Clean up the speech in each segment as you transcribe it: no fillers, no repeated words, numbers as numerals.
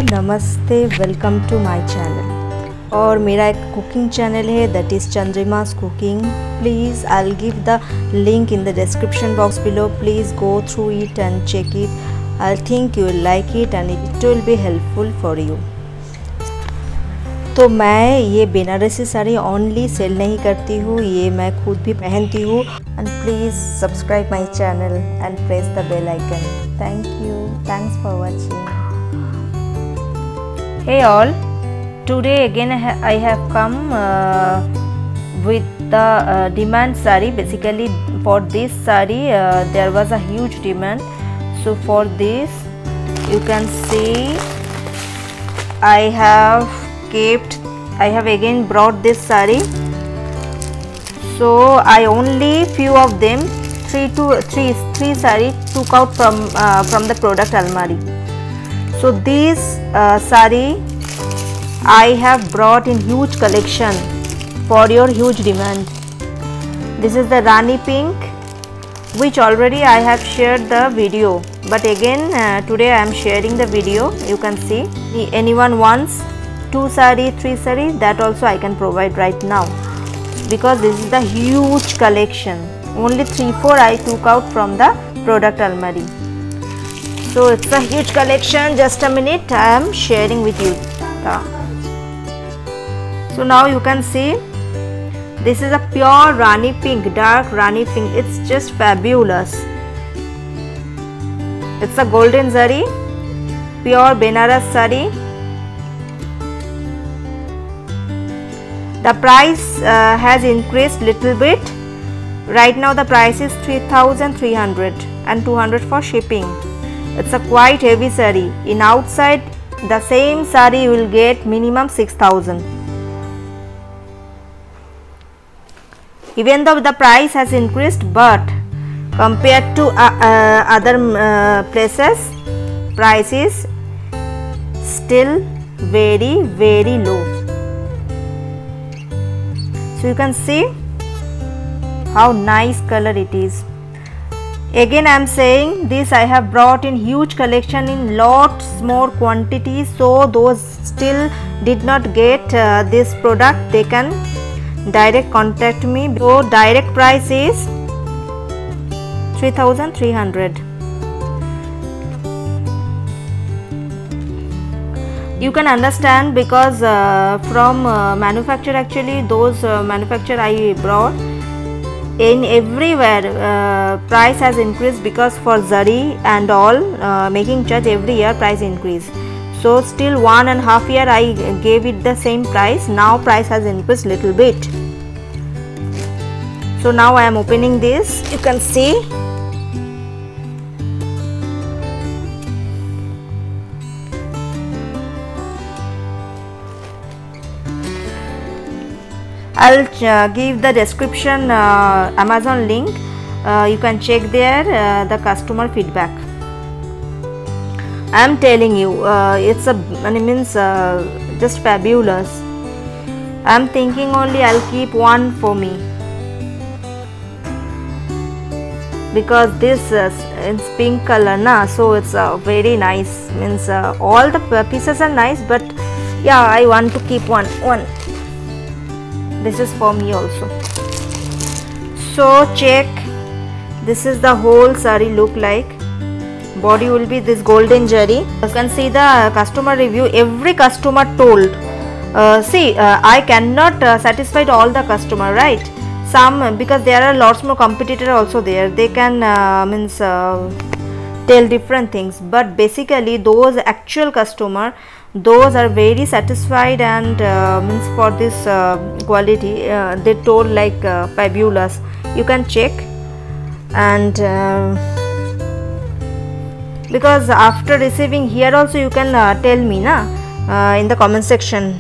नमस्ते, welcome to my channel. और मेरा एक कुकिंग चैनल है दैट इज़ चंद्रिमा's cooking. Please I will give the link in the description box below. Please go through it and check it. I think you will like it and it will be helpful for you. तो मैं ये Banarasi sari only cell नहीं करती हूँ, ये मैं खुद भी पहनती हूँ। And please subscribe my channel and press the bell icon. Thank you, thanks for watching. Hey all, today again I have come with the demand saree. Basically for this saree there was a huge demand, so for this you can see I have again brought this saree. So I only few of them, three saree took out from the product almari. So this saree I have brought in huge collection for your huge demand. This is the Rani pink, which already I have shared the video, but again today I am sharing the video. You can see, anyone wants 2 saree, 3 saree, that also I can provide right now, because this is the huge collection. Only 3-4 I took out from the product almari. So it's a huge collection. Just a minute, I am sharing with you. So now you can see this is a pure Rani pink, dark Rani pink. It's just fabulous. It's a golden zari, pure Benaras saree. The price has increased little bit. Right now the price is 3,300 and 200 for shipping. It's a quite heavy saree. In outside the same saree you will get minimum 6,000. Even though the price has increased, but compared to other places, price is still very low. So you can see how nice color it is. Again I am saying this I have brought in huge collection in lots more quantity, so those still did not get this product, they can direct contact me. So direct price is 3,300. You can understand because from manufacturer, actually those manufacturer I brought, in everywhere price has increased, because for zari and all making charge every year price increase. So still 1.5 year I gave it the same price. Now price has increased little bit. So now I am opening this. You can see I'll give the description Amazon link. You can check there the customer feedback. I am telling you it's just fabulous. I am thinking only I'll keep one for me, because this is pink color na, so it's very nice. All the pieces are nice, but yeah, I want to keep one. This is for me also. So check, this is the whole saree look like. Body will be this golden jari. You can see the customer review. Every customer told, I cannot satisfy all the customer, right? Some, because there are lots more competitor also there, they can tell different things, but basically those actual customer, those are very satisfied, and for this quality they told like fabulous. You can check, and because after receiving here also you can tell me in the comment section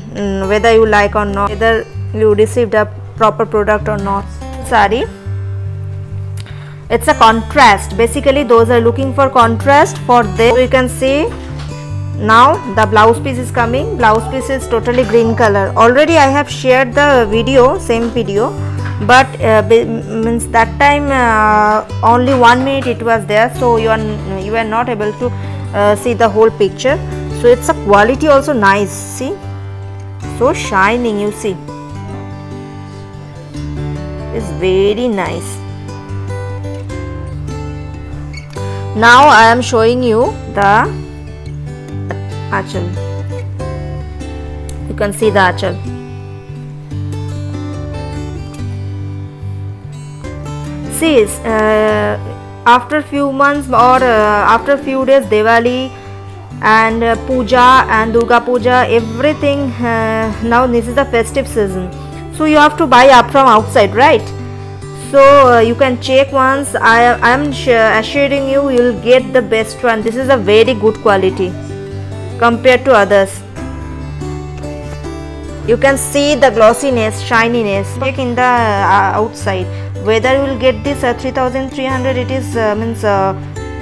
whether you like or not, whether you received a proper product or not. Sorry, it's a contrast. Basically those are looking for contrast for this. So you can see now the blouse piece is coming. Blouse piece is totally green color. Already I have shared the video, same video, but means that time only 1 minute it was there, so you are not able to see the whole picture. So it's a quality also nice. See, so shining, you see, it's very nice. Now I am showing you the achal. You can see the achal. See, after few months or after few days, Diwali and Puja and Durga Puja, everything, now this is the festive season, so you have to buy up from outside, right? So you can check once. I am assuring you, you will get the best one. This is a very good quality compared to others. You can see the glossiness, shininess. Check in the outside whether you will get this 3300. It is means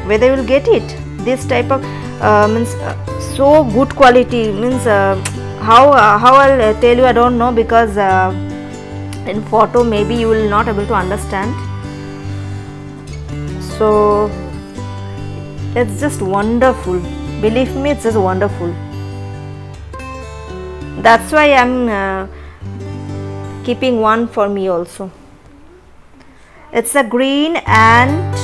whether you will get it. This type of means so good quality, means how I'll tell you, I don't know, because in photo maybe you will not able to understand. So it's just wonderful, believe me, it's just wonderful. That's why I'm keeping one for me also. It's a green and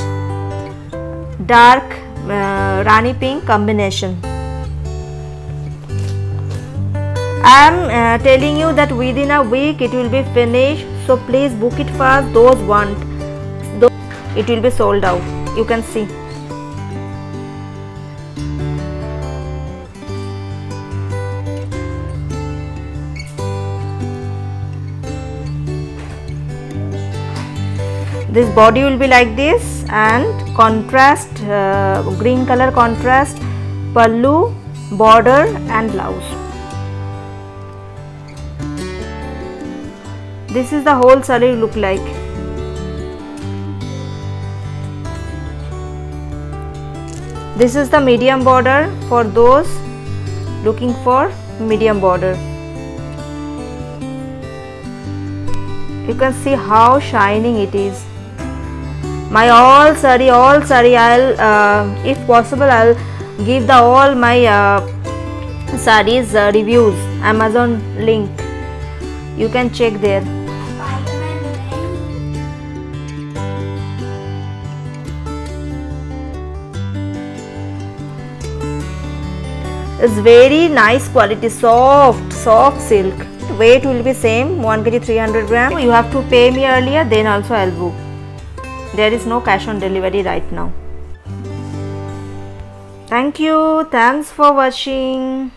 dark Rani pink combination. I am telling you that within a week it will be finished, so please book it fast. Those want, it will be sold out. You can see. This body will be like this, and contrast, green color contrast, pallu, border and blouse. This is the whole saree look like. This is the medium border for those looking for medium border. You can see how shining it is. My all saree, I'll if possible I'll give the all my sarees reviews, Amazon link. You can check there. It's very nice quality, soft silk. Weight will be same, 1 kg 300 gram. You have to pay me earlier, then also I'll book. There is no cash on delivery right now. Thank you. Thanks for watching.